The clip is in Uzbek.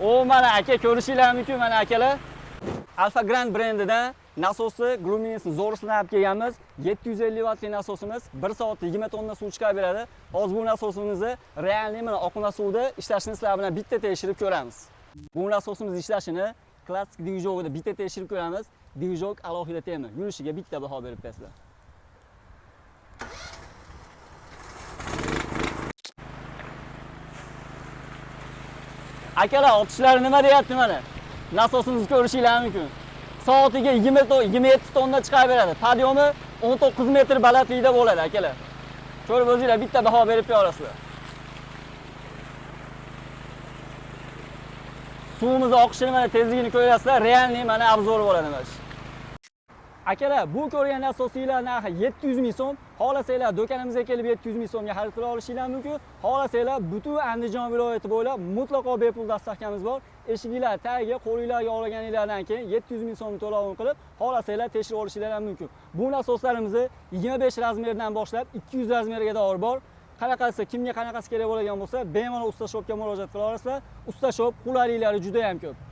O mana aka ko'rishinglar mumkin mana akalar. Alfa Grand brendidan nasosi Glumins zo'risini olib kelganmiz. 750 wattli nasosimiz 1 soatda 20 tonna suv chiqarib beradi. Hozir bu nasosimizni realniy mana oqma suvda ishlashini sizlar bilan bitta tekshirib ko'ramiz. Bu nasosimiz ishlashini klassik dvijogida bitta tekshirib ko'ramiz. Dvijog alohida tema. Yurishiga bitta baho berib bersizlar. Akalar, otishlari nima deyapti mana? Nasosimizni ko'rishinglar mumkin. Soatiga 27 tonna chiqarib beradi. Podyomi 19 metr balandlikda bo'ladi, akalar. Ko'rib o'zingizlar bitta baho berib berasizlar. Suvimizni oqishini mana tezligini ko'rasizlar, realniy mana obzor bo'ladi mana shu. Akalar, bu ko'rgan nasosinglar narxi 700 ming so'm. Xohlasanglar do'konimizga kelib 700 ming so'mga xarid qila olishinglar mumkin. Xohlasanglar butun Andijon viloyati bo'ylab mutlaqo bepul dastavkamiz bor. Eshiginglar tagiga qo'linglarga olganinglardan keyin 700 ming so'm to'lov qilib, xohlasanglar tekshirib olishinglar ham mumkin. Bu nasoslarimizni 25 razmerdan boshlab 200 razmerga qadar bor. Qanaqasi, kimga qanaqasi kerak bo'lgan bo'lsa, bemalol Usta Shopga murojaat qila olasizlar. Usta Shop qulayliklari juda ham ko'p.